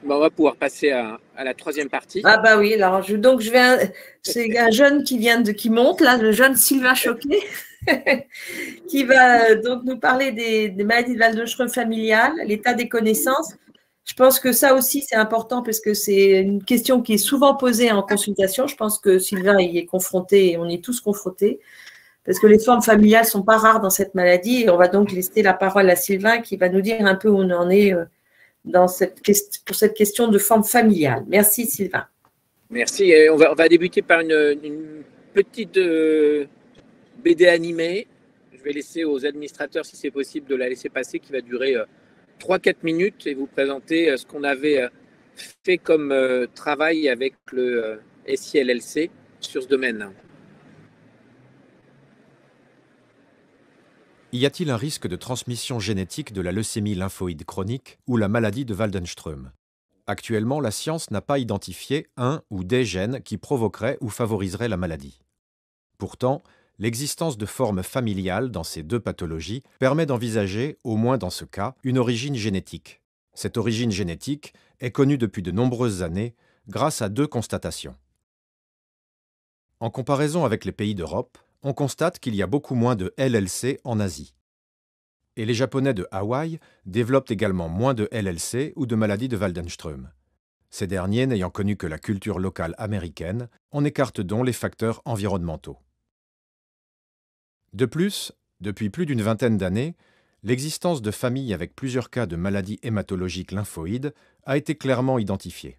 On va pouvoir passer à la troisième partie. Ah bah oui, alors c'est un jeune qui monte là, le jeune Sylvain Choquet, qui va donc nous parler des maladies de Waldenström familiales, l'état des connaissances. Je pense que ça aussi c'est important parce que c'est une question qui est souvent posée en consultation. Je pense que Sylvain y est confronté et on est tous confrontés parce que les formes familiales sont pas rares dans cette maladie. Et on va donc laisser la parole à Sylvain qui va nous dire un peu où on en est pour cette question de forme familiale. Merci Sylvain. Merci. Et on va débuter par une petite BD animée. Je vais laisser aux administrateurs, si c'est possible, de la laisser passer, qui va durer 3-4 minutes et vous présenter ce qu'on avait fait comme travail avec le SILLC sur ce domaine. Y a-t-il un risque de transmission génétique de la leucémie lymphoïde chronique ou la maladie de Waldenström? Actuellement, la science n'a pas identifié un ou des gènes qui provoqueraient ou favoriseraient la maladie. Pourtant, l'existence de formes familiales dans ces deux pathologies permet d'envisager, au moins dans ce cas, une origine génétique. Cette origine génétique est connue depuis de nombreuses années grâce à deux constatations. En comparaison avec les pays d'Europe, on constate qu'il y a beaucoup moins de LLC en Asie. Et les Japonais de Hawaï développent également moins de LLC ou de maladies de Waldenström. Ces derniers n'ayant connu que la culture locale américaine, on écarte donc les facteurs environnementaux. De plus, depuis plus d'une vingtaine d'années, l'existence de familles avec plusieurs cas de maladies hématologiques lymphoïdes a été clairement identifiée.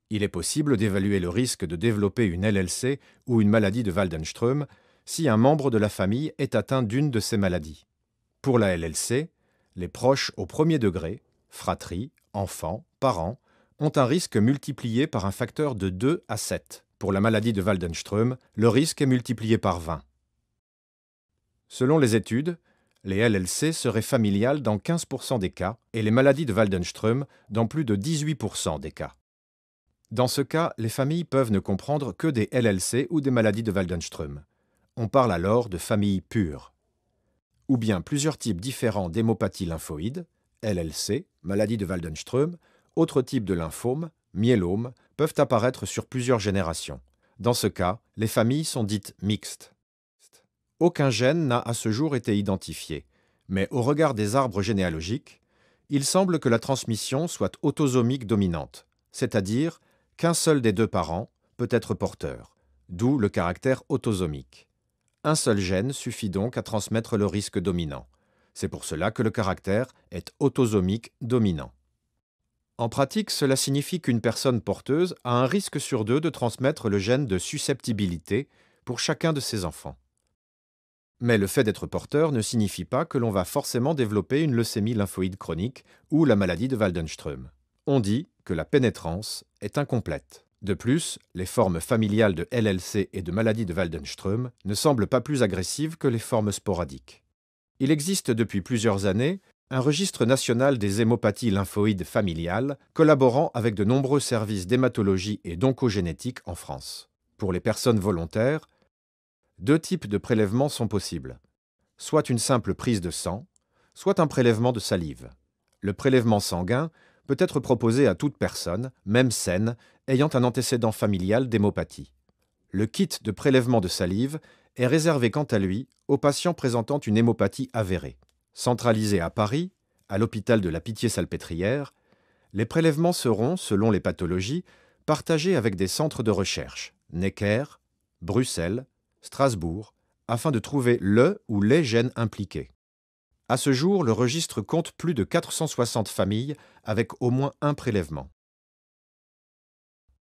Il est possible d'évaluer le risque de développer une LLC ou une maladie de Waldenström si un membre de la famille est atteint d'une de ces maladies. Pour la LLC, les proches au premier degré, fratrie, enfants, parents, ont un risque multiplié par un facteur de 2 à 7. Pour la maladie de Waldenström, le risque est multiplié par 20. Selon les études, les LLC seraient familiales dans 15% des cas et les maladies de Waldenström dans plus de 18% des cas. Dans ce cas, les familles peuvent ne comprendre que des LLC ou des maladies de Waldenström. On parle alors de famille pure. Ou bien plusieurs types différents d'hémopathie lymphoïde, LLC, maladie de Waldenström, autres types de lymphome, myélome, peuvent apparaître sur plusieurs générations. Dans ce cas, les familles sont dites mixtes. Aucun gène n'a à ce jour été identifié, mais au regard des arbres généalogiques, il semble que la transmission soit autosomique dominante, c'est-à-dire qu'un seul des deux parents peut être porteur, d'où le caractère autosomique. Un seul gène suffit donc à transmettre le risque dominant. C'est pour cela que le caractère est autosomique dominant. En pratique, cela signifie qu'une personne porteuse a un risque sur 2 de transmettre le gène de susceptibilité pour chacun de ses enfants. Mais le fait d'être porteur ne signifie pas que l'on va forcément développer une leucémie lymphoïde chronique ou la maladie de Waldenström. On dit que la pénétrance est incomplète. De plus, les formes familiales de LLC et de maladie de Waldenström ne semblent pas plus agressives que les formes sporadiques. Il existe depuis plusieurs années un registre national des hémopathies lymphoïdes familiales collaborant avec de nombreux services d'hématologie et d'oncogénétique en France. Pour les personnes volontaires, 2 types de prélèvements sont possibles. Soit une simple prise de sang, soit un prélèvement de salive. Le prélèvement sanguin peut être proposé à toute personne, même saine, ayant un antécédent familial d'hémopathie. Le kit de prélèvement de salive est réservé quant à lui aux patients présentant une hémopathie avérée. Centralisés à Paris, à l'hôpital de la Pitié-Salpêtrière, les prélèvements seront, selon les pathologies, partagés avec des centres de recherche, Necker, Bruxelles, Strasbourg, afin de trouver le ou les gènes impliqués. À ce jour, le registre compte plus de 460 familles avec au moins un prélèvement.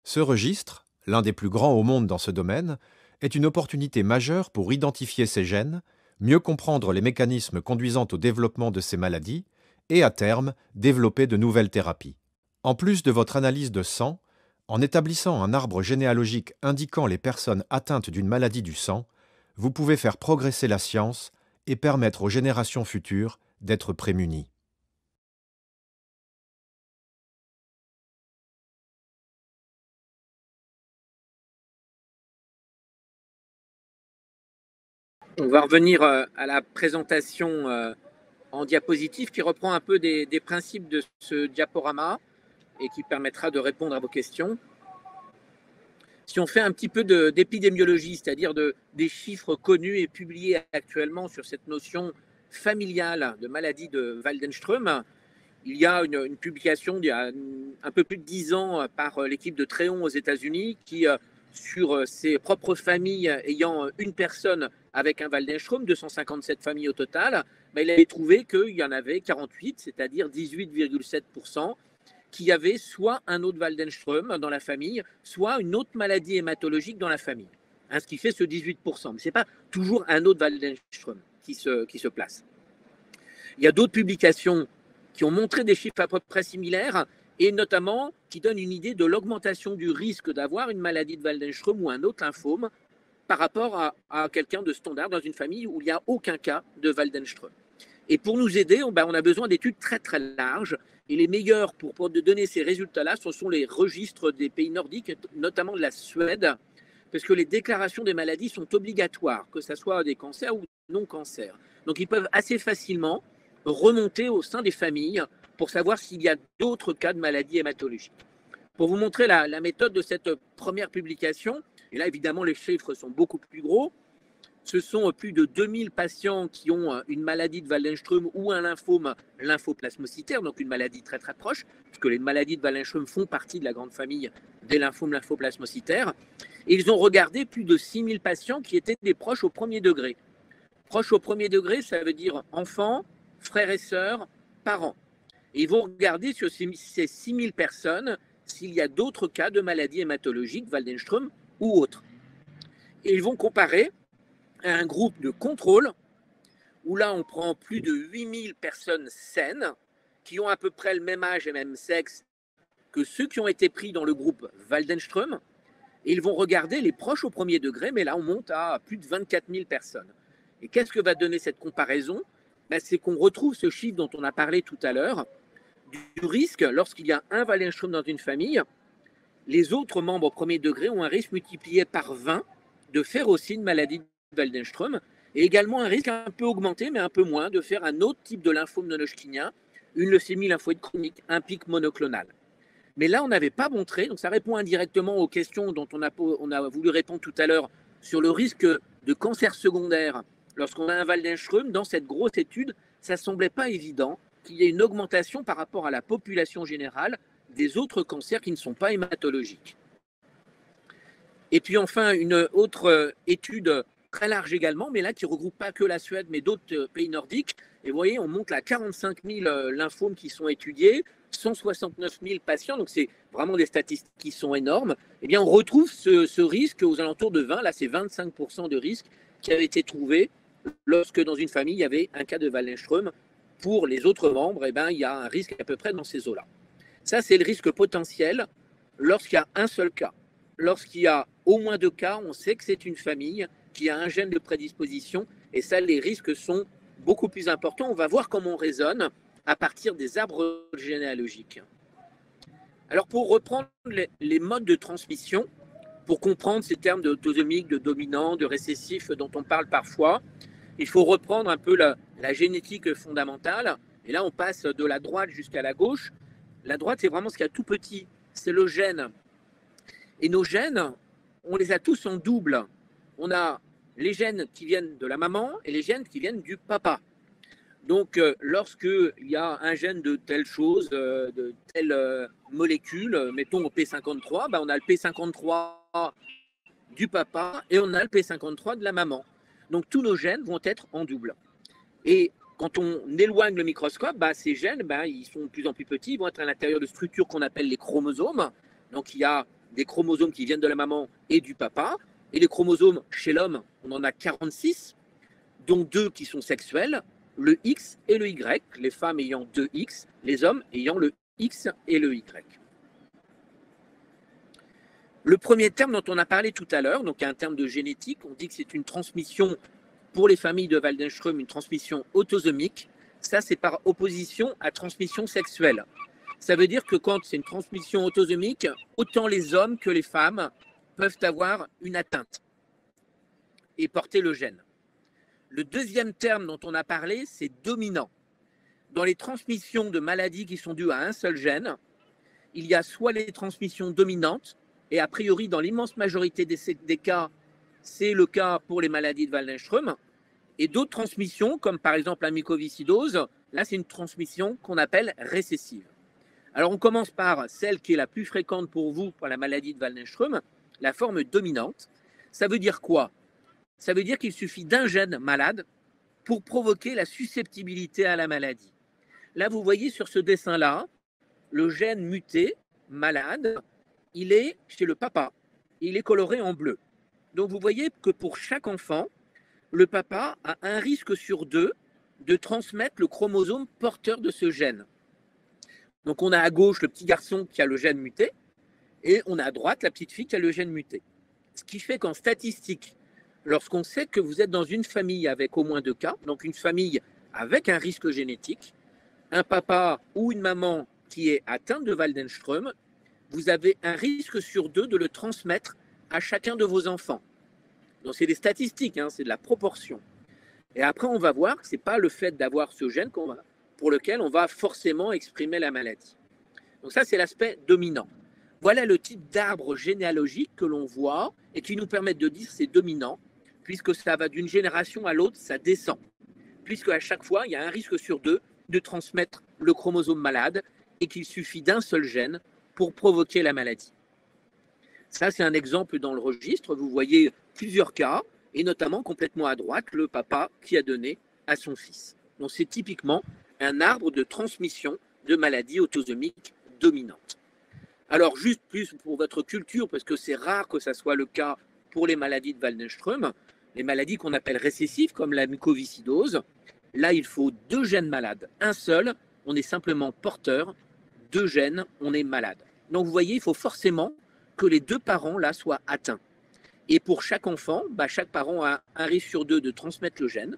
Ce registre, l'un des plus grands au monde dans ce domaine, est une opportunité majeure pour identifier ces gènes, mieux comprendre les mécanismes conduisant au développement de ces maladies et, à terme, développer de nouvelles thérapies. En plus de votre analyse de sang, en établissant un arbre généalogique indiquant les personnes atteintes d'une maladie du sang, vous pouvez faire progresser la science et permettre aux générations futures d'être prémunies. On va revenir à la présentation en diapositive qui reprend un peu des principes de ce diaporama. et qui permettra de répondre à vos questions. Si on fait un petit peu d'épidémiologie, c'est-à-dire des chiffres connus et publiés actuellement sur cette notion familiale de maladie de Waldenström, il y a une publication il y a un peu plus de 10 ans par l'équipe de Tréon aux États-Unis qui, sur ses propres familles ayant une personne avec un Waldenström, 257 familles au total, il avait trouvé qu'il y en avait 48, c'est-à-dire 18,7%, qui avaient soit un autre Waldenström dans la famille, soit une autre maladie hématologique dans la famille. Ce qui fait ce 18%. Mais ce n'est pas toujours un autre Waldenström qui se place. Il y a d'autres publications qui ont montré des chiffres à peu près similaires et notamment qui donnent une idée de l'augmentation du risque d'avoir une maladie de Waldenström ou un autre lymphome par rapport à quelqu'un de standard dans une famille où il n'y a aucun cas de Waldenström. Et pour nous aider, on a besoin d'études très très larges. Et les meilleurs pour donner ces résultats-là, ce sont les registres des pays nordiques, notamment de la Suède, parce que les déclarations des maladies sont obligatoires, que ce soit des cancers ou non-cancers. Donc ils peuvent assez facilement remonter au sein des familles pour savoir s'il y a d'autres cas de maladies hématologiques. Pour vous montrer la méthode de cette première publication, et là évidemment les chiffres sont beaucoup plus gros, ce sont plus de 2000 patients qui ont une maladie de Waldenström ou un lymphome lymphoplasmocytaire, donc une maladie très très proche, puisque les maladies de Waldenström font partie de la grande famille des lymphomes lymphoplasmocytaires. Et ils ont regardé plus de 6000 patients qui étaient des proches au premier degré. Proches au premier degré, ça veut dire enfants, frères et sœurs, parents. Et ils vont regarder sur ces 6000 personnes s'il y a d'autres cas de maladies hématologiques, Waldenström ou autres. Et ils vont comparer à un groupe de contrôle où là on prend plus de 8000 personnes saines qui ont à peu près le même âge et même sexe que ceux qui ont été pris dans le groupe Waldenström, et ils vont regarder les proches au premier degré, mais là on monte à plus de 24 000 personnes. Et qu'est-ce que va donner cette comparaison? C'est qu'on retrouve ce chiffre dont on a parlé tout à l'heure, du risque lorsqu'il y a un Waldenström dans une famille, les autres membres au premier degré ont un risque multiplié par 20 de faire aussi une maladie de Waldenström, et également un risque un peu augmenté, mais un peu moins, de faire un autre type de lymphome non-Hodgkinien, une leucémie lymphoïde chronique, un pic monoclonal. Mais là, on n'avait pas montré, donc ça répond indirectement aux questions dont on a voulu répondre tout à l'heure sur le risque de cancer secondaire lorsqu'on a un Waldenström. Dans cette grosse étude, ça ne semblait pas évident qu'il y ait une augmentation par rapport à la population générale des autres cancers qui ne sont pas hématologiques. Et puis enfin, une autre étude très large également, mais là qui ne regroupe pas que la Suède, mais d'autres pays nordiques. Et vous voyez, on monte à 45 000 lymphomes qui sont étudiés, 169 000 patients, donc c'est vraiment des statistiques qui sont énormes. Eh bien, on retrouve ce risque aux alentours de 20, là c'est 25% de risque qui avait été trouvé lorsque dans une famille, il y avait un cas de Waldenström. Pour les autres membres, eh bien, il y a un risque à peu près dans ces eaux-là. Ça, c'est le risque potentiel lorsqu'il y a un seul cas. Lorsqu'il y a au moins 2 cas, on sait que c'est une famille qui a un gène de prédisposition, et ça, les risques sont beaucoup plus importants. On va voir comment on raisonne à partir des arbres généalogiques. Alors, pour reprendre les modes de transmission, pour comprendre ces termes d'autosomique, de dominant, de récessif dont on parle parfois, il faut reprendre un peu la génétique fondamentale. Et là, on passe de la droite jusqu'à la gauche. La droite, c'est vraiment ce qu'il y a tout petit, c'est le gène. Et nos gènes, on les a tous en double. On a les gènes qui viennent de la maman et les gènes qui viennent du papa. Donc, lorsqu'il y a un gène de telle chose, de telle molécule, mettons au P53, on a le P53 du papa et on a le P53 de la maman. Donc, tous nos gènes vont être en double. Et quand on éloigne le microscope, ces gènes, ils sont de plus en plus petits, ils vont être à l'intérieur de structures qu'on appelle les chromosomes. Donc, il y a des chromosomes qui viennent de la maman et du papa. Et les chromosomes, chez l'homme, on en a 46, dont 2 qui sont sexuels, le X et le Y, les femmes ayant 2 X, les hommes ayant le X et le Y. Le premier terme dont on a parlé tout à l'heure, donc un terme de génétique, on dit que c'est une transmission pour les familles de Waldenström, une transmission autosomique. Ça, c'est par opposition à transmission sexuelle. Ça veut dire que quand c'est une transmission autosomique, autant les hommes que les femmes peuvent avoir une atteinte et porter le gène. Le deuxième terme dont on a parlé, c'est dominant. Dans les transmissions de maladies qui sont dues à un seul gène, il y a soit les transmissions dominantes, et a priori, dans l'immense majorité des cas, c'est le cas pour les maladies de Waldenström, et d'autres transmissions, comme par exemple la mucoviscidose, là, c'est une transmission qu'on appelle récessive. Alors, on commence par celle qui est la plus fréquente pour vous, pour la maladie de Waldenström, la forme dominante. Ça veut dire quoi? Ça veut dire qu'il suffit d'un gène malade pour provoquer la susceptibilité à la maladie. Là, vous voyez sur ce dessin-là, le gène muté, malade, il est chez le papa. Il est coloré en bleu. Donc, vous voyez que pour chaque enfant, le papa a un risque sur 2 de transmettre le chromosome porteur de ce gène. Donc, on a à gauche le petit garçon qui a le gène muté et on a à droite la petite fille qui a le gène muté. Ce qui fait qu'en statistique, lorsqu'on sait que vous êtes dans une famille avec au moins 2 cas, donc une famille avec un risque génétique, un papa ou une maman qui est atteinte de Waldenström, vous avez un risque sur 2 de le transmettre à chacun de vos enfants. Donc c'est des statistiques, hein, c'est de la proportion. Et après, on va voir que ce n'est pas le fait d'avoir ce gène pour lequel on va forcément exprimer la maladie. Donc ça, c'est l'aspect dominant. Voilà le type d'arbre généalogique que l'on voit et qui nous permet de dire c'est dominant, puisque ça va d'une génération à l'autre, ça descend. Puisque à chaque fois, il y a un risque sur 2 de transmettre le chromosome malade et qu'il suffit d'un seul gène pour provoquer la maladie. Ça, c'est un exemple dans le registre. Vous voyez plusieurs cas, et notamment complètement à droite, le papa qui a donné à son fils. Donc, c'est typiquement un arbre de transmission de maladies autosomiques dominantes. Alors, juste plus pour votre culture, parce que c'est rare que ça soit le cas pour les maladies de Waldenström, les maladies qu'on appelle récessives, comme la mucoviscidose, là, il faut 2 gènes malades. Un seul, on est simplement porteur. 2 gènes, on est malade. Donc, vous voyez, il faut forcément que les 2 parents là soient atteints. Et pour chaque enfant, chaque parent a un risque sur 2 de transmettre le gène.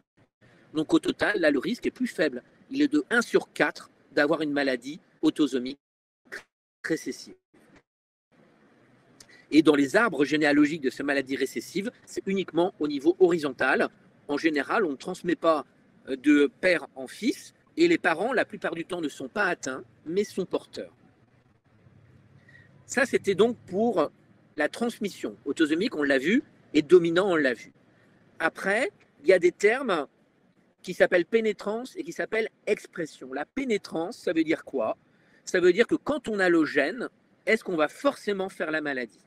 Donc au total, là, le risque est plus faible. Il est de 1 sur 4 d'avoir une maladie autosomique récessive. Et dans les arbres généalogiques de ces maladies récessives, c'est uniquement au niveau horizontal. En général, on ne transmet pas de père en fils, et les parents, la plupart du temps, ne sont pas atteints, mais sont porteurs. Ça, c'était donc pour la transmission autosomique, on l'a vu, et dominant, on l'a vu. Après, il y a des termes qui s'appellent pénétrance et qui s'appellent expression. La pénétrance, ça veut dire quoi? Ça veut dire que quand on a le gène, est-ce qu'on va forcément faire la maladie?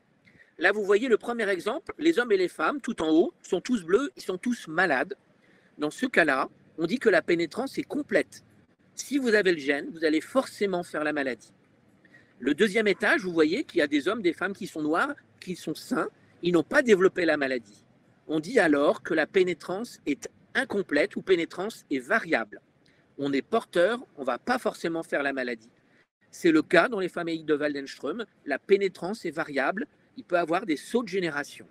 Là, vous voyez le premier exemple, les hommes et les femmes, tout en haut, sont tous bleus, ils sont tous malades. Dans ce cas-là, on dit que la pénétrance est complète. Si vous avez le gène, vous allez forcément faire la maladie. Le deuxième étage, vous voyez qu'il y a des hommes, des femmes qui sont noirs, qui sont sains, ils n'ont pas développé la maladie. On dit alors que la pénétrance est incomplète ou pénétrance est variable. On est porteur, on ne va pas forcément faire la maladie. C'est le cas dans les familles de Waldenström, la pénétrance est variable, il peut y avoir des sauts de génération.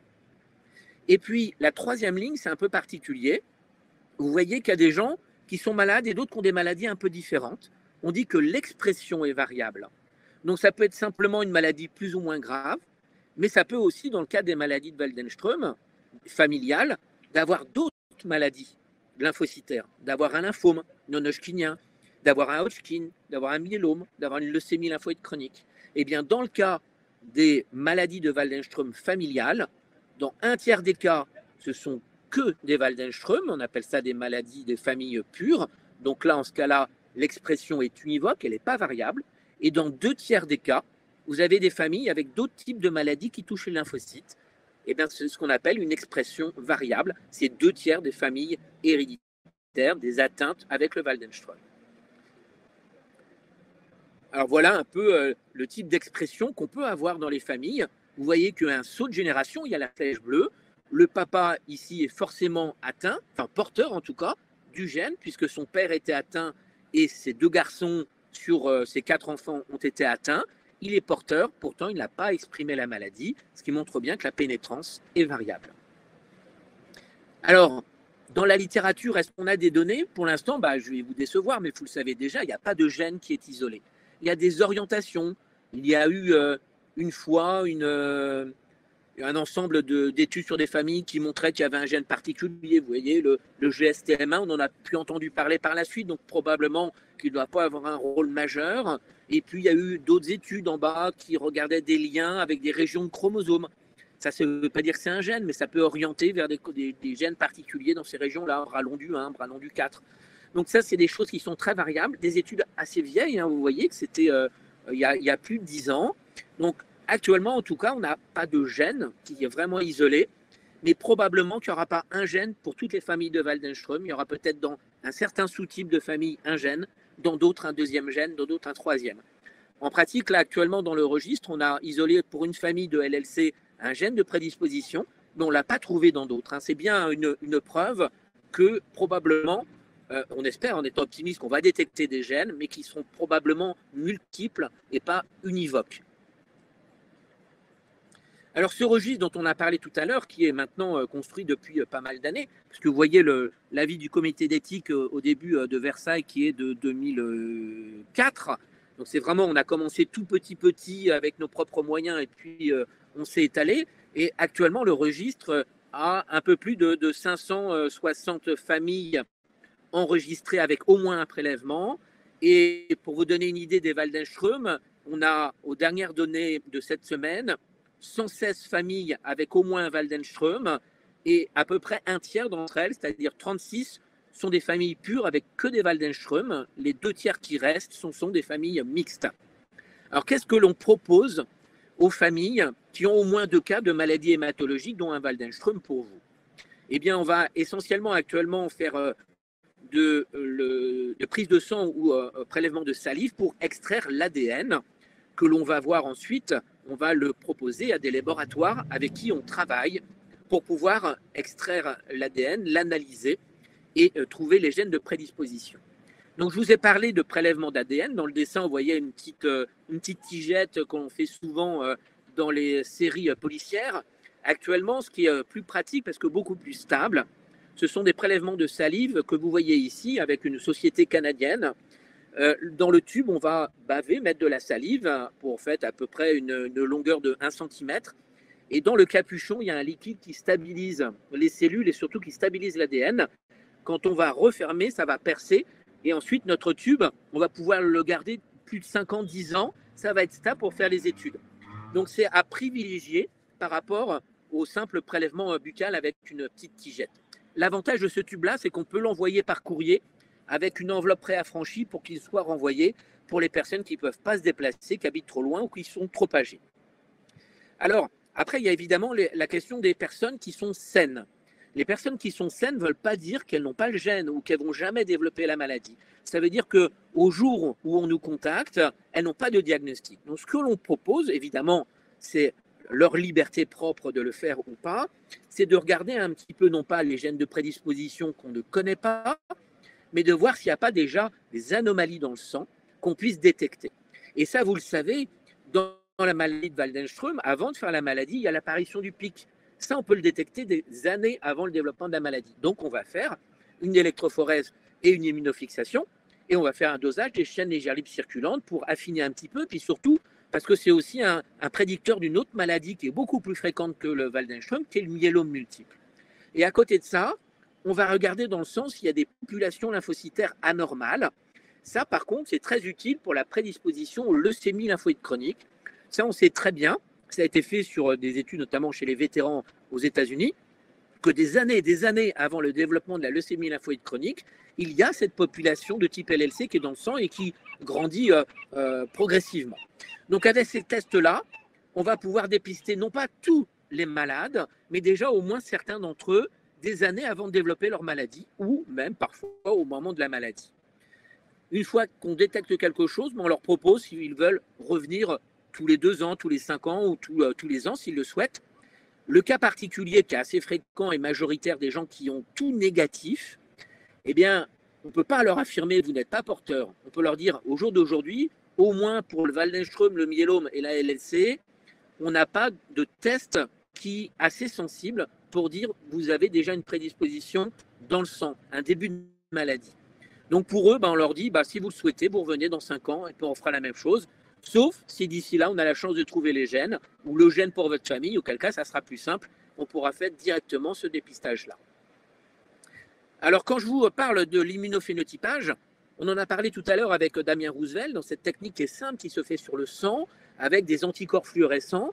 Et puis, la troisième ligne, c'est un peu particulier. Vous voyez qu'il y a des gens qui sont malades et d'autres qui ont des maladies un peu différentes. On dit que l'expression est variable. Donc, ça peut être simplement une maladie plus ou moins grave, mais ça peut aussi, dans le cas des maladies de Waldenström, familiales, d'avoir d'autres maladies lymphocytaires, d'avoir un lymphome non-hodgkinien, d'avoir un Hodgkin, d'avoir un myélome, d'avoir une leucémie lymphoïde chronique. Eh bien, dans le cas des maladies de Waldenström familiales, dans 1/3 des cas, ce sont que des Waldenström, on appelle ça des maladies des familles pures. Donc là, en ce cas-là, l'expression est univoque, elle n'est pas variable. Et dans 2/3 des cas, vous avez des familles avec d'autres types de maladies qui touchent les lymphocytes. Et bien, c'est ce qu'on appelle une expression variable. C'est 2/3 des familles héréditaires, des atteintes avec le Waldenström. Alors voilà un peu le type d'expression qu'on peut avoir dans les familles. Vous voyez qu'il y a un saut de génération, il y a la flèche bleue. Le papa ici est forcément atteint, enfin porteur en tout cas, du gène, puisque son père était atteint et ses 2 garçons sur ses 4 enfants ont été atteints. Il est porteur, pourtant il n'a pas exprimé la maladie, ce qui montre bien que la pénétrance est variable. Alors, dans la littérature, est-ce qu'on a des données? Pour l'instant, je vais vous décevoir, mais vous le savez déjà, il n'y a pas de gène qui est isolé. Il y a des orientations. Il y a eu une fois un ensemble d'études sur des familles qui montraient qu'il y avait un gène particulier. Vous voyez, le GSTM1, on en a plus entendu parler par la suite, donc probablement qu'il ne doit pas avoir un rôle majeur. Et puis, il y a eu d'autres études en bas qui regardaient des liens avec des régions de chromosomes. Ça ne veut pas dire que c'est un gène, mais ça peut orienter vers des gènes particuliers dans ces régions-là, bras long du 1, bras long du 4. Donc ça, c'est des choses qui sont très variables, des études assez vieilles, hein, vous voyez que c'était il y a plus de 10 ans. Donc actuellement, en tout cas, on n'a pas de gène qui est vraiment isolé, mais probablement qu'il n'y aura pas un gène pour toutes les familles de Waldenström. Il y aura peut-être dans un certain sous-type de famille un gène, dans d'autres un deuxième gène, dans d'autres un troisième. En pratique, là, actuellement, dans le registre, on a isolé pour une famille de LLC un gène de prédisposition, mais on ne l'a pas trouvé dans d'autres. Hein. C'est bien une preuve que probablement, on espère, en étant optimiste, qu'on va détecter des gènes, mais qui seront probablement multiples et pas univoques. Alors ce registre dont on a parlé tout à l'heure, qui est maintenant construit depuis pas mal d'années, parce que vous voyez l'avis du comité d'éthique au début de Versailles qui est de 2004, donc c'est vraiment, on a commencé tout petit avec nos propres moyens et puis on s'est étalé, et actuellement le registre a un peu plus de 560 familles enregistrées avec au moins un prélèvement, et pour vous donner une idée des Waldenström, on a aux dernières données de cette semaine 116 familles avec au moins un Waldenström, et à peu près un tiers d'entre elles, c'est-à-dire 36, sont des familles pures avec que des Waldenström. Les 2 tiers qui restent sont des familles mixtes. Alors qu'est-ce que l'on propose aux familles qui ont au moins 2 cas de maladies hématologiques, dont un Waldenström pour vous? Eh bien, on va essentiellement actuellement faire de prise de sang ou prélèvement de salive pour extraire l'ADN que l'on va voir ensuite. On va le proposer à des laboratoires avec qui on travaille pour pouvoir extraire l'ADN, l'analyser et trouver les gènes de prédisposition. Donc, je vous ai parlé de prélèvement d'ADN. Dans le dessin, vous voyez une petite tigette qu'on fait souvent dans les séries policières. Actuellement, ce qui est plus pratique, parce que beaucoup plus stable, ce sont des prélèvements de salive que vous voyez ici avec une société canadienne. Dans le tube, on va mettre de la salive pour à peu près une longueur de 1 cm. Et dans le capuchon, il y a un liquide qui stabilise les cellules et surtout qui stabilise l'ADN. Quand on va refermer, ça va percer. Et ensuite, notre tube, on va pouvoir le garder plus de 5 ans, 10 ans. Ça va être stable pour faire les études. Donc, c'est à privilégier par rapport au simple prélèvement buccal avec une petite tigette. L'avantage de ce tube-là, c'est qu'on peut l'envoyer par courrier avec une enveloppe préaffranchie pour qu'il soit renvoyé pour les personnes qui ne peuvent pas se déplacer, qui habitent trop loin ou qui sont trop âgées. Alors, après, il y a évidemment la question des personnes qui sont saines. Les personnes qui sont saines ne veulent pas dire qu'elles n'ont pas le gène ou qu'elles ne vont jamais développer la maladie. Ça veut dire qu'au jour où on nous contacte, elles n'ont pas de diagnostic. Donc, ce que l'on propose, évidemment, c'est leur liberté propre de le faire ou pas, c'est de regarder un petit peu, non pas les gènes de prédisposition qu'on ne connaît pas, mais de voir s'il n'y a pas déjà des anomalies dans le sang qu'on puisse détecter. Et ça, vous le savez, dans la maladie de Waldenström, avant de faire la maladie, il y a l'apparition du pic. Ça, on peut le détecter des années avant le développement de la maladie. Donc, on va faire une électrophorèse et une immunofixation, et on va faire un dosage des chaînes légères libres circulantes pour affiner un petit peu, puis surtout, parce que c'est aussi un prédicteur d'une autre maladie qui est beaucoup plus fréquente que le Waldenström, qui est le myélome multiple. Et à côté de ça, on va regarder dans le sang s'il y a des populations lymphocytaires anormales. Ça, par contre, c'est très utile pour la prédisposition aux leucémies lymphoïdes chroniques. Ça, on sait très bien, ça a été fait sur des études, notamment chez les vétérans aux États-Unis, que des années et des années avant le développement de la leucémie lymphoïde chronique, il y a cette population de type LLC qui est dans le sang et qui grandit progressivement. Donc, avec ces tests-là, on va pouvoir dépister non pas tous les malades, mais déjà au moins certains d'entre eux des années avant de développer leur maladie ou même parfois au moment de la maladie. Une fois qu'on détecte quelque chose, on leur propose, s'ils veulent, revenir tous les 2 ans, tous les 5 ans ou tous les ans s'ils le souhaitent. Le cas particulier qui est assez fréquent et majoritaire des gens qui ont tout négatif, eh bien, on ne peut pas leur affirmer vous n'êtes pas porteur. On peut leur dire au jour d'aujourd'hui, au moins pour le Waldenström, le myélome et la LLC, on n'a pas de test qui est assez sensible pour dire vous avez déjà une prédisposition dans le sang, un début de maladie. Donc pour eux, on leur dit si vous le souhaitez, vous revenez dans 5 ans et puis on fera la même chose. Sauf si d'ici là, on a la chance de trouver les gènes ou le gène pour votre famille, auquel cas, ça sera plus simple. On pourra faire directement ce dépistage-là. Alors, quand je vous parle de l'immunophénotypage, on en a parlé tout à l'heure avec Damien Roosevelt, dans cette technique qui est simple, qui se fait sur le sang, avec des anticorps fluorescents.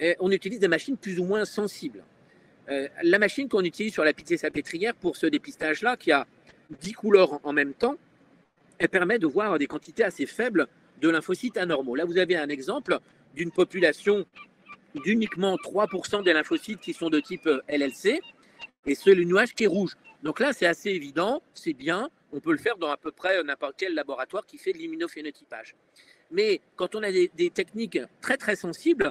Et on utilise des machines plus ou moins sensibles. La machine qu'on utilise sur la Pitié-Salpêtrière pour ce dépistage-là, qui a 10 couleurs en même temps, elle permet de voir des quantités assez faibles de lymphocytes anormaux. Là, vous avez un exemple d'une population d'uniquement 3% des lymphocytes qui sont de type LLC, et c'est le nuage qui est rouge. Donc là, c'est assez évident, c'est bien, on peut le faire dans à peu près n'importe quel laboratoire qui fait de l'immunophénotypage. Mais quand on a des techniques très très sensibles,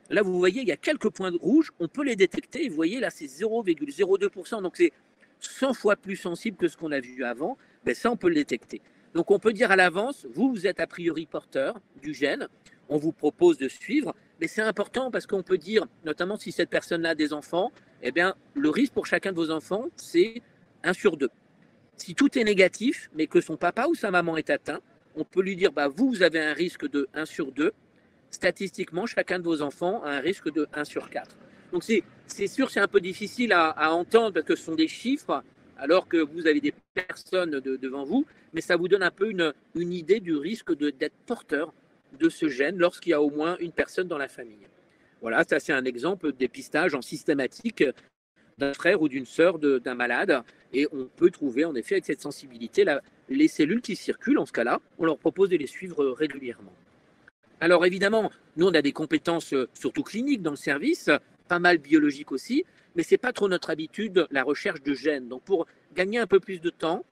là vous voyez, il y a quelques points rouges, on peut les détecter, vous voyez là c'est 0,02%, donc c'est 100 fois plus sensible que ce qu'on a vu avant, ben ça on peut le détecter. Donc on peut dire à l'avance, vous êtes a priori porteur du gène, on vous propose de suivre, mais c'est important parce qu'on peut dire, notamment si cette personne-là a des enfants, eh bien le risque pour chacun de vos enfants, c'est 1 sur 2. Si tout est négatif, mais que son papa ou sa maman est atteint, on peut lui dire, bah, vous avez un risque de 1 sur 2. Statistiquement, chacun de vos enfants a un risque de 1 sur 4. Donc c'est sûr, c'est un peu difficile à entendre parce que ce sont des chiffres, alors que vous avez des personnes devant vous, mais ça vous donne un peu une idée du risque d'être porteur de ce gène lorsqu'il y a au moins une personne dans la famille. Voilà, ça c'est un exemple de dépistage en systématique d'un frère ou d'une sœur d'un malade, et on peut trouver en effet avec cette sensibilité les cellules qui circulent. En ce cas-là, on leur propose de les suivre régulièrement. Alors évidemment, nous on a des compétences surtout cliniques dans le service, pas mal biologiques aussi, mais ce n'est pas trop notre habitude, la recherche de gènes. Donc pour gagner un peu plus de temps,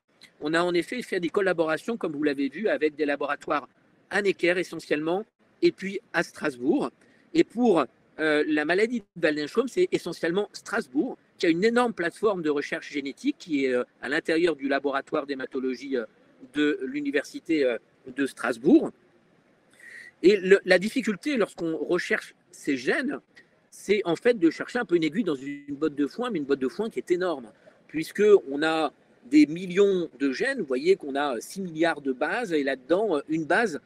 on a en effet fait des collaborations, comme vous l'avez vu, avec des laboratoires à Necker essentiellement, et puis à Strasbourg. Et pour la maladie de Waldenström, c'est essentiellement Strasbourg, qui a une énorme plateforme de recherche génétique qui est à l'intérieur du laboratoire d'hématologie de l'université de Strasbourg. Et la difficulté lorsqu'on recherche ces gènes, c'est en fait de chercher un peu une aiguille dans une botte de foin, mais une botte de foin qui est énorme, puisqu'on a des millions de gènes. Vous voyez qu'on a 6 milliards de bases, et là-dedans, une base,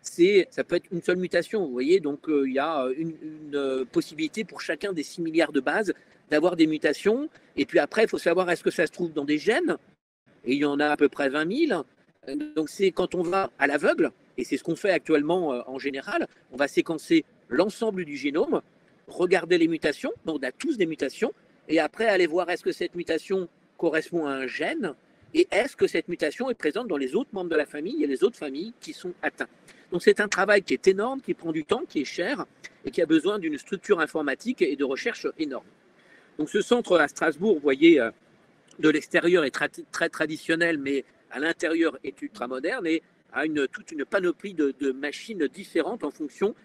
ça peut être une seule mutation. Vous voyez, donc il y a une possibilité pour chacun des 6 milliards de bases d'avoir des mutations. Et puis après, il faut savoir est-ce que ça se trouve dans des gènes, et il y en a à peu près 20 000. Donc c'est quand on va à l'aveugle, et c'est ce qu'on fait actuellement en général, on va séquencer l'ensemble du génome, regarder les mutations, donc on a tous des mutations, et après aller voir est-ce que cette mutation correspond à un gène, et est-ce que cette mutation est présente dans les autres membres de la famille et les autres familles qui sont atteintes. Donc c'est un travail qui est énorme, qui prend du temps, qui est cher, et qui a besoin d'une structure informatique et de recherche énorme. Donc ce centre à Strasbourg, vous voyez, de l'extérieur est très traditionnel, mais à l'intérieur est ultra moderne et a toute une panoplie de machines différentes en fonction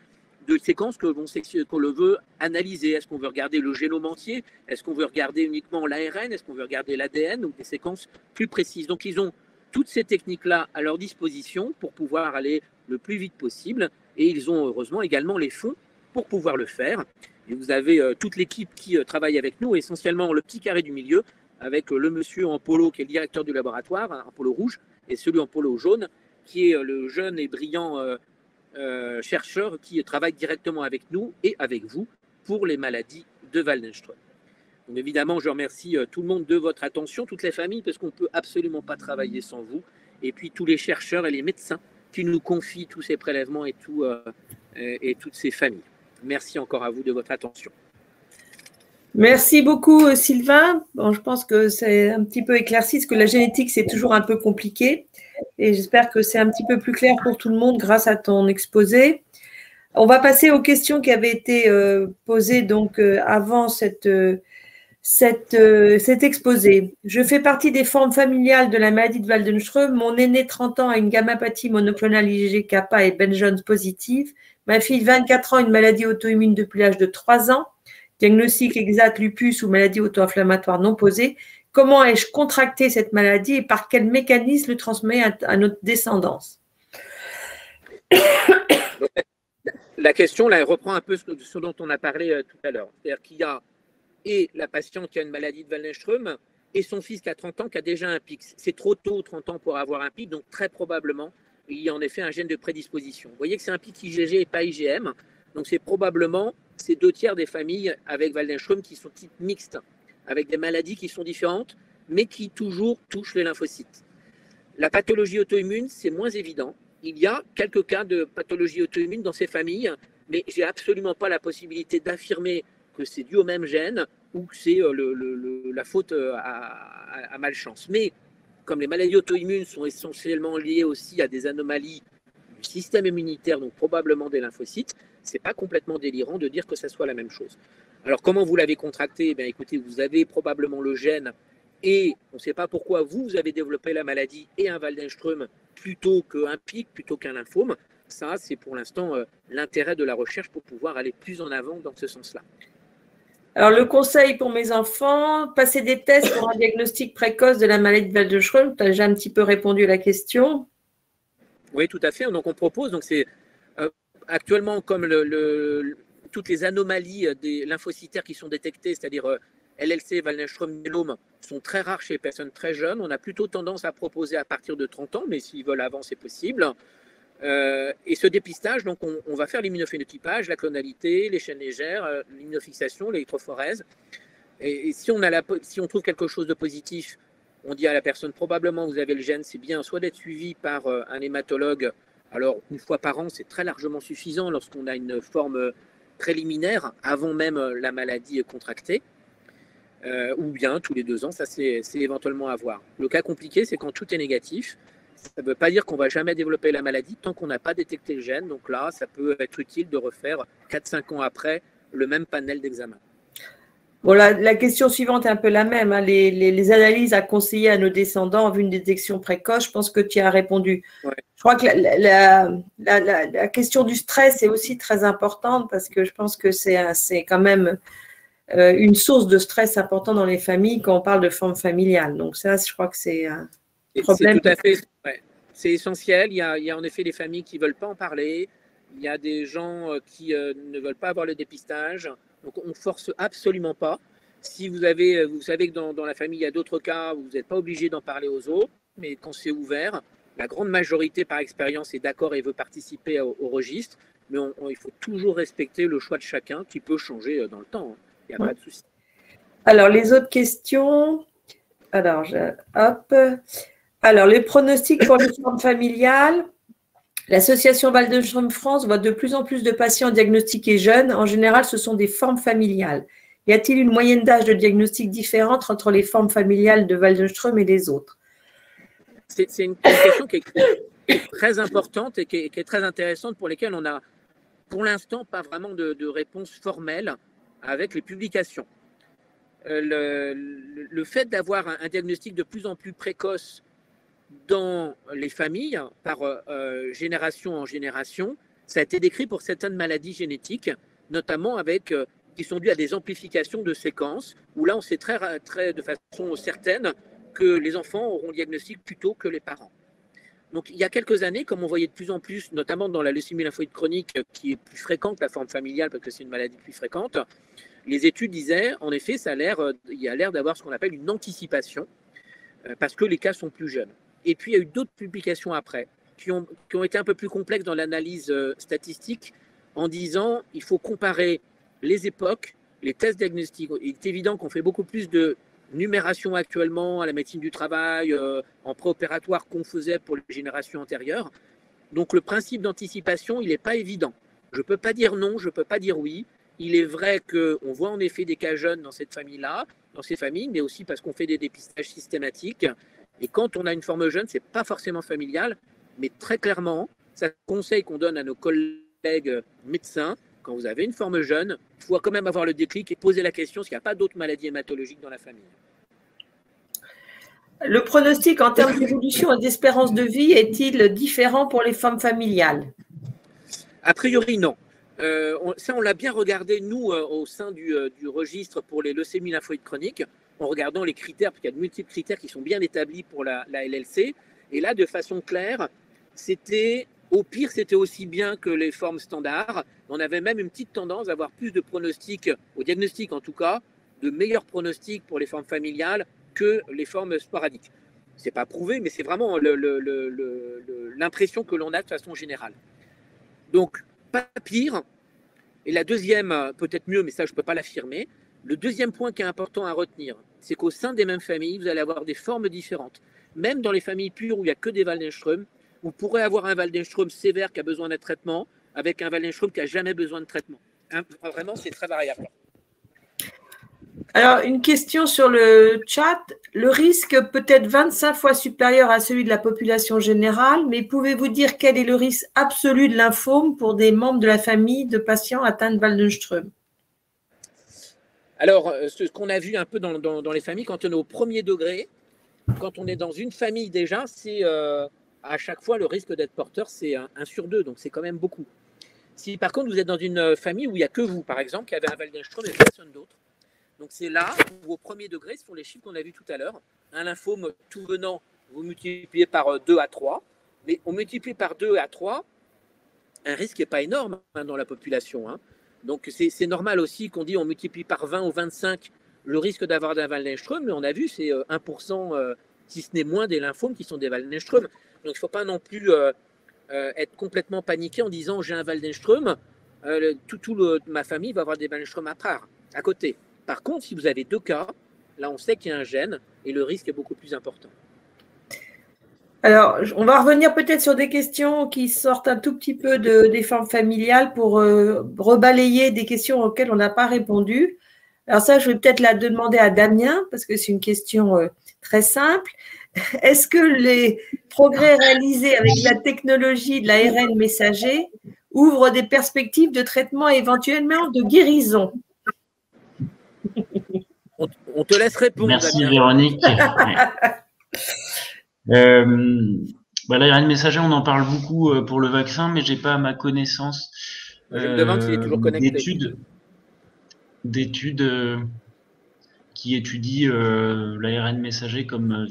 de séquences qu'on le veut analyser. Est-ce qu'on veut regarder le génome entier? Est-ce qu'on veut regarder uniquement l'ARN? Est-ce qu'on veut regarder l'ADN ou des séquences plus précises? Donc ils ont toutes ces techniques-là à leur disposition pour pouvoir aller le plus vite possible, et ils ont heureusement également les fonds pour pouvoir le faire. Et vous avez toute l'équipe qui travaille avec nous, essentiellement le petit carré du milieu, avec le monsieur en polo qui est le directeur du laboratoire, en polo rouge, et celui en polo jaune qui est le jeune et brillant chercheur qui travaille directement avec nous et avec vous pour les maladies de Waldenström. Donc évidemment, je remercie tout le monde de votre attention, toutes les familles, parce qu'on ne peut absolument pas travailler sans vous, et puis tous les chercheurs et les médecins qui nous confient tous ces prélèvements et toutes ces familles. Merci encore à vous de votre attention. Merci beaucoup, Sylvain. Bon, je pense que c'est un petit peu éclairci, parce que la génétique, c'est toujours un peu compliqué. Et j'espère que c'est un petit peu plus clair pour tout le monde grâce à ton exposé. On va passer aux questions qui avaient été posées donc, avant cet exposé. Je fais partie des formes familiales de la maladie de Waldenström. Mon aîné, 30 ans, a une gammapathie monoclonale IgG-kappa et Ben Jones positive. Ma fille, 24 ans, une maladie auto-immune depuis l'âge de 3 ans. Diagnostic exact, lupus ou maladie auto-inflammatoire non posée. Comment ai-je contracté cette maladie et par quel mécanisme le transmet à notre descendance? La question, là, elle reprend un peu ce dont on a parlé tout à l'heure. C'est-à-dire qu'il y a et la patiente qui a une maladie de Waldenström et son fils qui a 30 ans qui a déjà un pic. C'est trop tôt, 30 ans, pour avoir un pic, donc très probablement, il y a en effet un gène de prédisposition. Vous voyez que c'est un pic IgG et pas IgM. Donc, c'est probablement ces 2/3 des familles avec Waldenström qui sont type mixte, avec des maladies qui sont différentes, mais qui toujours touchent les lymphocytes. La pathologie auto-immune, c'est moins évident. Il y a quelques cas de pathologie auto-immune dans ces familles, mais je n'ai absolument pas la possibilité d'affirmer que c'est dû au même gène ou que c'est la faute à malchance. Mais comme les maladies auto-immunes sont essentiellement liées aussi à des anomalies du système immunitaire, donc probablement des lymphocytes, ce n'est pas complètement délirant de dire que ça soit la même chose. Alors, comment vous l'avez contracté? Écoutez, vous avez probablement le gène et on ne sait pas pourquoi vous avez développé la maladie et un Waldenström plutôt qu'un pic, plutôt qu'un lymphome. Ça, c'est pour l'instant l'intérêt de la recherche pour pouvoir aller plus en avant dans ce sens-là. Alors, le conseil pour mes enfants, passer des tests pour un diagnostic précoce de la maladie de Waldenström. Tu as déjà un petit peu répondu à la question. Oui, tout à fait. Donc, on propose, donc c'est actuellement comme toutes les anomalies des lymphocytaires qui sont détectées, c'est-à-dire LLC, Waldenström, myélome, sont très rares chez les personnes très jeunes. On a plutôt tendance à proposer à partir de 30 ans, mais s'ils veulent avant, c'est possible. Et ce dépistage, donc on va faire l'immunophénotypage, la clonalité, les chaînes légères, l'immunofixation, l'électrophorèse. Et si on trouve quelque chose de positif, on dit à la personne probablement vous avez le gène, c'est bien soit d'être suivi par un hématologue. Alors une fois par an, c'est très largement suffisant lorsqu'on a une forme préliminaire avant même la maladie contractée. Ou bien tous les 2 ans, ça c'est éventuellement à voir. Le cas compliqué, c'est quand tout est négatif. Ça ne veut pas dire qu'on ne va jamais développer la maladie tant qu'on n'a pas détecté le gène. Donc là, ça peut être utile de refaire 4-5 ans après le même panel d'examen. Bon, la question suivante est un peu la même. Hein. Les analyses à conseiller à nos descendants en vue d'une détection précoce, je pense que tu as répondu. Ouais. Je crois que la question du stress est aussi très importante parce que je pense que c'est quand même une source de stress important dans les familles quand on parle de forme familiale. Donc ça, je crois que c'est un problème. C'est tout à fait, ouais. C'est essentiel. Il y a en effet des familles qui ne veulent pas en parler. Il y a des gens qui ne veulent pas avoir le dépistage. Donc on ne force absolument pas. Si vous savez que dans la famille, il y a d'autres cas, vous n'êtes pas obligé d'en parler aux autres. Mais quand c'est ouvert, la grande majorité, par expérience, est d'accord et veut participer au registre. Mais il faut toujours respecter le choix de chacun qui peut changer dans le temps. Il n'y a pas de souci. Alors, les autres questions. Alors, Alors, les pronostics pour les formes familiales. L'association Waldenström France voit de plus en plus de patients diagnostiqués jeunes. En général, ce sont des formes familiales. Y a-t-il une moyenne d'âge de diagnostic différente entre les formes familiales de Waldenström et les autres? C'est une question qui est très importante et qui est très intéressante pour lesquelles on n'a pour l'instant pas vraiment de réponse formelle avec les publications. Le fait d'avoir un diagnostic de plus en plus précoce dans les familles, par génération en génération, ça a été décrit pour certaines maladies génétiques, notamment qui sont dues à des amplifications de séquences, où là on sait de façon certaine que les enfants auront le diagnostic plus tôt que les parents. Donc il y a quelques années, comme on voyait de plus en plus, notamment dans la leucémie lymphoïde chronique, qui est plus fréquente que la forme familiale, parce que c'est une maladie plus fréquente, les études disaient, en effet, il y a l'air d'avoir ce qu'on appelle une anticipation, parce que les cas sont plus jeunes. Et puis, il y a eu d'autres publications après, qui ont été un peu plus complexes dans l'analyse statistique, en disant il faut comparer les époques, les tests diagnostiques. Il est évident qu'on fait beaucoup plus de numération actuellement à la médecine du travail, en préopératoire qu'on faisait pour les générations antérieures. Donc, le principe d'anticipation, il n'est pas évident. Je ne peux pas dire non, je ne peux pas dire oui. Il est vrai qu'on voit en effet des cas jeunes dans cette famille-là, dans ces familles, mais aussi parce qu'on fait des dépistages systématiques. Et quand on a une forme jeune, ce n'est pas forcément familial, mais très clairement, c'est un conseil qu'on donne à nos collègues médecins. Quand vous avez une forme jeune, il faut quand même avoir le déclic et poser la question s'il n'y a pas d'autres maladies hématologiques dans la famille. Le pronostic en termes d'évolution et d'espérance de vie est-il différent pour les formes familiales? A priori, non. Ça, on l'a bien regardé, nous, au sein du registre pour les leucémies lymphoïdes chroniques, en regardant les critères, parce qu'il y a de multiples critères qui sont bien établis pour la LLC. Et là, de façon claire, au pire, c'était aussi bien que les formes standards. On avait même une petite tendance à avoir plus de pronostics, au diagnostic en tout cas, de meilleurs pronostics pour les formes familiales que les formes sporadiques. c'est pas prouvé, mais c'est vraiment l'impression que l'on a de façon générale. Donc, pas pire. Et la deuxième, peut-être mieux, mais ça, je ne peux pas l'affirmer. Le deuxième point qui est important à retenir, c'est qu'au sein des mêmes familles, vous allez avoir des formes différentes. Même dans les familles pures où il n'y a que des Waldenström, vous pourrez avoir un Waldenström sévère qui a besoin d'un traitement avec un Waldenström qui n'a jamais besoin de traitement. Vraiment, c'est très variable. Alors, une question sur le chat. Le risque peut être 25 fois supérieur à celui de la population générale, mais pouvez-vous dire quel est le risque absolu de lymphome pour des membres de la famille de patients atteints de Waldenström? Alors, ce qu'on a vu un peu dans les familles, quand on est au premier degré, quand on est dans une famille déjà, c'est à chaque fois le risque d'être porteur, c'est 1 sur 2, donc c'est quand même beaucoup. Si par contre vous êtes dans une famille où il n'y a que vous, par exemple, qui avez un Waldenström et personne d'autre, donc c'est là où au premier degré, ce sont les chiffres qu'on a vus tout à l'heure, un lymphome tout venant, vous multipliez par 2 à 3, mais on multiplie par 2 à 3, un risque n'est pas énorme dans la population. Donc c'est normal aussi qu'on dit on multiplie par 20 ou 25 le risque d'avoir d'un Waldenström, mais on a vu c'est 1%, si ce n'est moins, des lymphomes qui sont des Waldenström. Donc il ne faut pas non plus être complètement paniqué en disant j'ai un Waldenström, ma famille va avoir des Waldenström à côté. Par contre, si vous avez 2 cas, là on sait qu'il y a un gène et le risque est beaucoup plus important. Alors, on va revenir peut-être sur des questions qui sortent un tout petit peu des formes familiales pour rebalayer des questions auxquelles on n'a pas répondu. Alors ça, je vais peut-être la demander à Damien parce que c'est une question très simple. Est-ce que les progrès réalisés avec la technologie de l'ARN messager ouvrent des perspectives de traitement et éventuellement de guérison? On te laisse répondre. Merci Damien. Véronique. L'ARN messager, on en parle beaucoup pour le vaccin, mais j'ai pas à ma connaissance Je me demande s'il est toujours connecté. d'études qui étudient l'ARN messager comme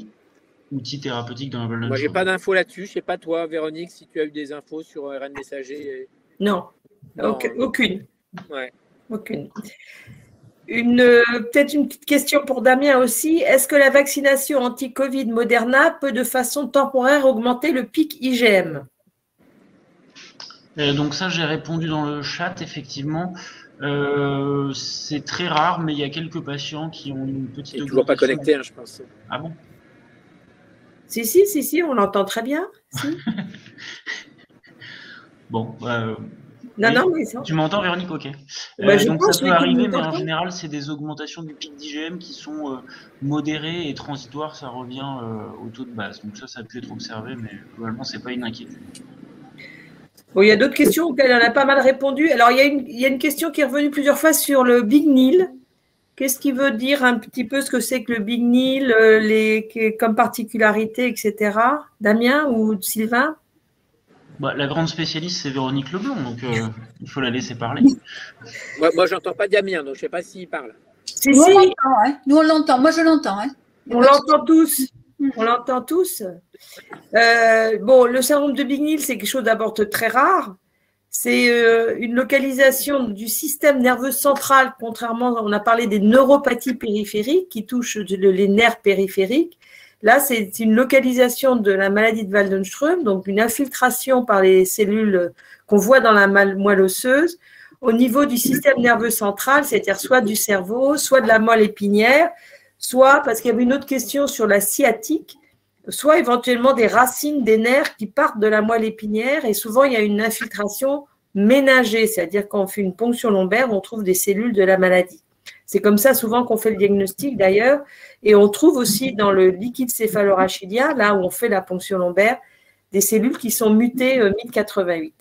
outil thérapeutique dans la Waldenström. Moi, j'ai pas d'infos là-dessus. Je sais pas toi, Véronique, si tu as eu des infos sur ARN messager. Non, aucune. Ouais. Aucune. Peut-être une petite question pour Damien aussi. Est-ce que la vaccination anti-Covid Moderna peut de façon temporaire augmenter le pic IgM? Donc ça, j'ai répondu dans le chat, effectivement. C'est très rare, mais il y a quelques patients qui ont une petite augmentation. Toujours pas connecté, je pense. Ah bon? Si, on l'entend très bien. Si. Bon, Non, mais ça. tu m'entends, Véronique? Ok. Donc ça peut arriver, mais en général, c'est des augmentations du pic d'IgM qui sont modérées et transitoires. Ça revient au taux de base. Donc ça a pu être observé, mais globalement, c'est pas une inquiétude. Bon, il y a d'autres questions auxquelles on a pas mal répondu. Alors, il y a une question qui est revenue plusieurs fois sur le Big Nil. Qu'est-ce qui veut dire un petit peu ce que c'est que le Big Nil, comme particularité, etc. Damien ou Sylvain? La grande spécialiste, c'est Véronique Leblond, donc il faut la laisser parler. Moi j'entends pas Damien, donc je ne sais pas s'il parle. Nous, on l'entend, hein. Nous, on l'entend. Moi, je l'entends. Hein. On l'entend tous. On l'entend tous. Le syndrome de Big Nil, c'est quelque chose d'abord très rare. C'est une localisation du système nerveux central, contrairement, on a parlé des neuropathies périphériques qui touchent les nerfs périphériques. Là, c'est une localisation de la maladie de Waldenström, donc une infiltration par les cellules qu'on voit dans la moelle osseuse au niveau du système nerveux central, c'est-à-dire soit du cerveau, soit de la moelle épinière, soit, parce qu'il y avait une autre question sur la sciatique, soit éventuellement des racines des nerfs qui partent de la moelle épinière, et souvent il y a une infiltration ménagée, c'est-à-dire quand on fait une ponction lombaire, on trouve des cellules de la maladie. C'est comme ça souvent qu'on fait le diagnostic d'ailleurs, et on trouve aussi dans le liquide céphalorachidien, là où on fait la ponction lombaire, des cellules qui sont mutées MYD88.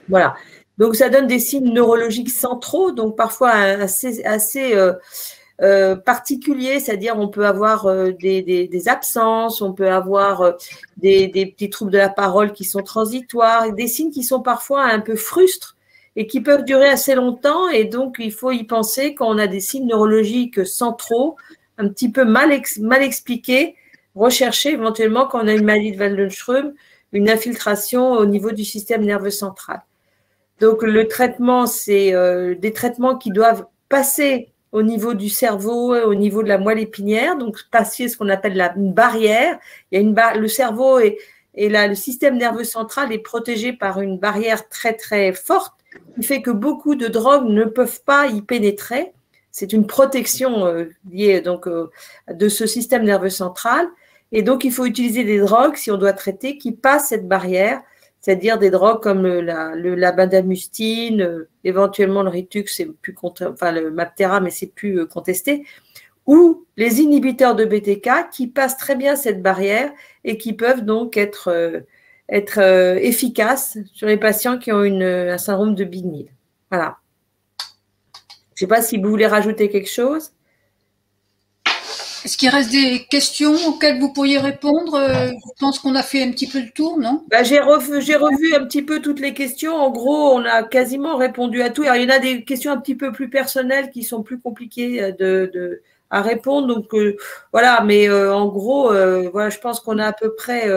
Voilà. Donc ça donne des signes neurologiques centraux, donc parfois assez particuliers, c'est-à-dire on peut avoir des absences, on peut avoir des petits troubles de la parole qui sont transitoires, des signes qui sont parfois un peu frustres et qui peuvent durer assez longtemps, et donc il faut y penser quand on a des signes neurologiques centraux, un petit peu mal expliqués, rechercher éventuellement quand on a une maladie de Waldenström, une infiltration au niveau du système nerveux central. Donc le traitement, c'est des traitements qui doivent passer au niveau du cerveau, au niveau de la moelle épinière, donc passer ce qu'on appelle une barrière. Il y a le cerveau et là, le système nerveux central est protégé par une barrière très, très forte qui fait que beaucoup de drogues ne peuvent pas y pénétrer. C'est une protection liée donc, de ce système nerveux central. Et donc, il faut utiliser des drogues, si on doit traiter, qui passent cette barrière, c'est-à-dire des drogues comme la bendamustine, éventuellement le Ritux, enfin le Maptera, mais c'est plus contesté, ou les inhibiteurs de BTK qui passent très bien cette barrière et qui peuvent donc être efficaces sur les patients qui ont un syndrome de Bing-Mill. Voilà. Je ne sais pas si vous voulez rajouter quelque chose. Est-ce qu'il reste des questions auxquelles vous pourriez répondre? Je pense qu'on a fait un petit peu le tour, non? J'ai revu un petit peu toutes les questions. En gros, on a quasiment répondu à tout. Alors, il y en a des questions un petit peu plus personnelles qui sont plus compliquées à répondre. Donc, voilà. Mais en gros, voilà, je pense qu'on a à peu près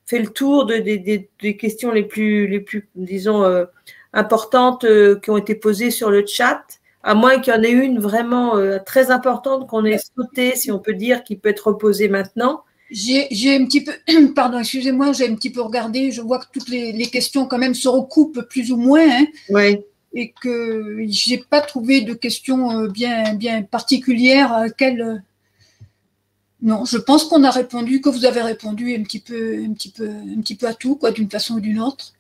fait le tour des questions les plus disons, importantes qui ont été posées sur le chat. À moins qu'il y en ait une vraiment très importante qu'on ait sautée, si on peut dire, qui peut être posée maintenant. J'ai un petit peu, pardon, excusez-moi, j'ai un petit peu regardé. Je vois que toutes les questions quand même se recoupent plus ou moins. Hein, oui. Et que j'ai pas trouvé de questions bien particulières à laquelle. Non, je pense qu'on a répondu, que vous avez répondu un petit peu à tout, quoi, d'une façon ou d'une autre.